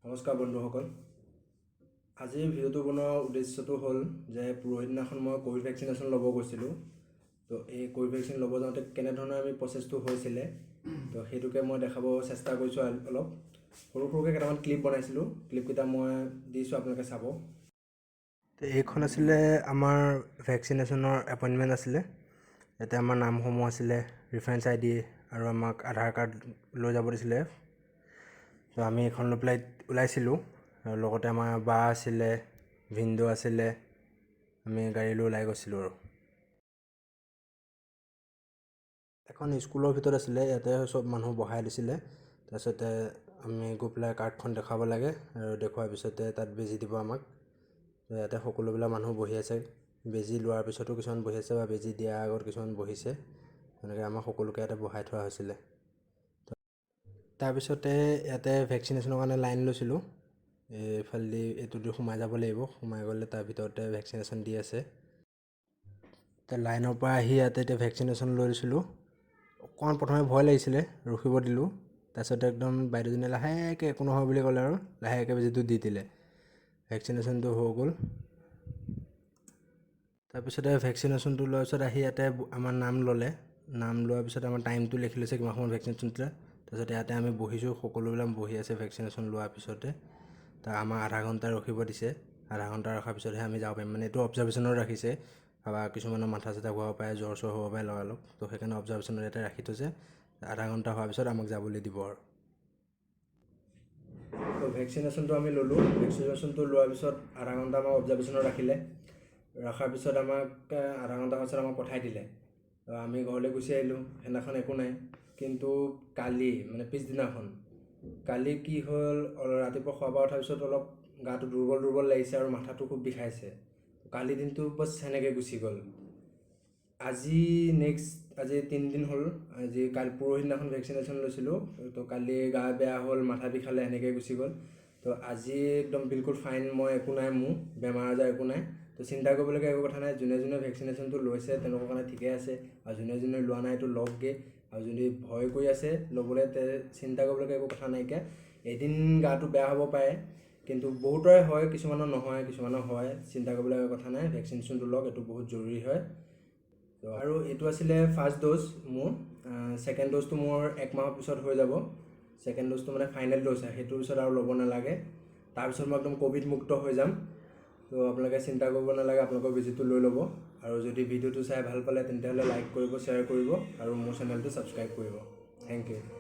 নমস্কাৰ বন্ধুসকল। আজিৰ ভিডিঅ'টো বনোৱাৰ উদ্দেশ্যটো হ'ল যে পৰহিদিনাখন মই ক'ভিড ভেকচিনেশ্যন ল'ব গৈছিলোঁ। তো এই ক'ভিড ভেকচিন ল'ব যাওঁতে কেনেধৰণৰ আমি প্ৰচেছটো হৈছিলে তো সেইটোকে মই দেখাব চেষ্টা কৰিছোঁ। অলপ সৰুকৈ কেইটামান ক্লিপ বনাইছিলোঁ, ক্লিপকেইটা মই দিছোঁ, আপোনালোকে চাব। তো এইখন আছিলে আমাৰ ভেকচিনেশ্যনৰ এপইণ্টমেণ্ট আছিলে। ইয়াতে আমাৰ নামসমূহ আছিলে, ৰেফাৰেঞ্চ ID আৰু আমাক আধাৰ কাৰ্ড লৈ যাব দিছিলে। তো আমি এইখন লৈ পেলাই ওলাইছিলোঁ আৰু লগতে আমাৰ বা আছিলে, ভিনদেউ আছিলে, আমি গাড়ী লৈ ওলাই গৈছিলোঁ। আৰু এখন স্কুলৰ ভিতৰত আছিলে, ইয়াতে চব মানুহ বহাই দিছিলে। তাৰপিছতে আমি গৈ পেলাই কাৰ্ডখন দেখুৱাব লাগে আৰু দেখুৱাৰ পিছতে তাত বেজি দিব আমাক। তো ইয়াতে সকলোবিলাক মানুহ বহি আছে, বেজি লোৱাৰ পিছতো কিছুমান বহি আছে বা বেজি দিয়াৰ আগত কিছুমান বহিছে। তেনেকৈ আমাক সকলোকে ইয়াতে বহাই থোৱা হৈছিলে। তাৰপিছতে ইয়াতে ভেকচিনেশ্যনৰ কাৰণে লাইন লৈছিলোঁ। এইফালেদি এইটোদি সোমাই যাব লাগিব, সোমাই গ'লে তাৰ ভিতৰতে ভেকচিনেশ্যন দি আছে। এতিয়া লাইনৰ পৰা আহি ইয়াতে এতিয়া ভেকচিনেশ্যন লৈ লৈছিলোঁ। অকণমান প্ৰথমে ভয় লাগিছিলে, ৰখিব দিলোঁ। তাৰপিছতে একদম বাইদেউজনীয়ে লাহেকৈ একো নহয় বুলি ক'লে আৰু লাহেকৈ বেজিটো দি দিলে। ভেকচিনেশ্যনটো হৈ গ'ল। তাৰপিছতে ভেকচিনেশ্যনটো লোৱাৰ পিছত আহি ইয়াতে আমাৰ নাম ল'লে। নাম লোৱাৰ পিছত আমাৰ টাইমটো লিখি লৈছে, কিমান সময়ত ভেকচিনেশ্যন দিলে। তাৰপিছত ইয়াতে আমি বহিছোঁ, সকলোবিলাক বহি আছে ভেকচিনেশ্যন লোৱাৰ পিছতে। তাৰ আমাৰ আধা ঘণ্টা ৰখিব দিছে। আধা ঘণ্টা ৰখাৰ পিছতহে আমি যাব পাৰিম। মানে এইটো অবজাৰ্ভেশ্যনত ৰাখিছে। বা কিছুমানৰ মাথা চাথা ঘূৰাব পাৰে, জ্বৰ চৰ হ'ব পাৰে লগালগ। তো সেইকাৰণে অবজাৰ্ভেশ্যনত ইয়াতে ৰাখি থৈছে। আধা ঘণ্টা হোৱাৰ পিছত আমাক যাবলৈ দিব আৰু। তো ভেকচিনেশ্যনটো আমি ল'লোঁ। ভেকচিনেশ্যনটো লোৱাৰ পিছত আধা ঘণ্টা আমাক অবজাৰ্ভেশ্যনত ৰাখিলে। ৰখাৰ পিছত আমাক আধা ঘণ্টা পাছত আমাক পঠাই দিলে। আমি ঘৰলৈ গুচি আহিলোঁ। সেইদিনাখন একো নাই। কিন্তু কালি মানে পিছদিনাখন কালি কি হ'ল, ৰাতিপুৱা খোৱা বোৱা উঠাৰ পিছত অলপ গাটো দুৰ্বল দুৰ্বল লাগিছে আৰু মাথাটো খুব বিষাইছে। কালি দিনটো বছ সেনেকৈ গুচি গ'ল। আজি 3 দিন হ'ল। পৰহিদিনাখন ভেকচিনেশ্যন লৈছিলোঁ। তো কালি গা বেয়া হ'ল, মাথা বিষালে, সেনেকৈ গুচি গ'ল। তো আজি একদম বিলকুল ফাইন, মই একো নাই, মোৰ বেমাৰ আজাৰ একো নাই। তো চিন্তা কৰিবলগীয়া একো কথা নাই। যোনে যোনে ভেকচিনেশ্যনটো লৈছে তেওঁলোকৰ কাৰণে ঠিকে আছে, আৰু যোনে যোনে লোৱা নাই এইটো লওকগৈ। আৰু যদি ভয় কৰি আছে ল'বলৈ, চিন্তা কৰিবলগীয়া একো কথা নাইকিয়া। এদিন গাটো বেয়া হ'ব পাৰে, কিন্তু বহুতৰে হয়, কিছুমানৰ নহয়, কিছুমানৰ হয়। চিন্তা কৰিবলগীয়া কথা নাই। ভেকচিনেশ্যনটো লওক, এইটো বহুত জৰুৰী হয়। আৰু এইটো আছিলে ফাৰ্ষ্ট ড'জ মোৰ। ছেকেণ্ড ড'জটো মোৰ 1 মাহৰ পিছত হৈ যাব। ছেকেণ্ড ড'জটো মানে ফাইনেল ড'জ হয়, সেইটোৰ পিছত আৰু ল'ব নালাগে। তাৰপিছত মই একদম ক'ভিড মুক্ত হৈ যাম। তো আপোনালোকে চিন্তা কৰিব নালাগে, আপোনালোকৰ বেজিটো লৈ ল'ব। আৰু যদি ভিডিঅ'টো চাই ভাল পালে তেন্তে লাইক কৰিব, শ্বেয়াৰ কৰিব আৰু মোৰ চেনেলটো ছাবস্ক্ৰাইব কৰিব। Thank U.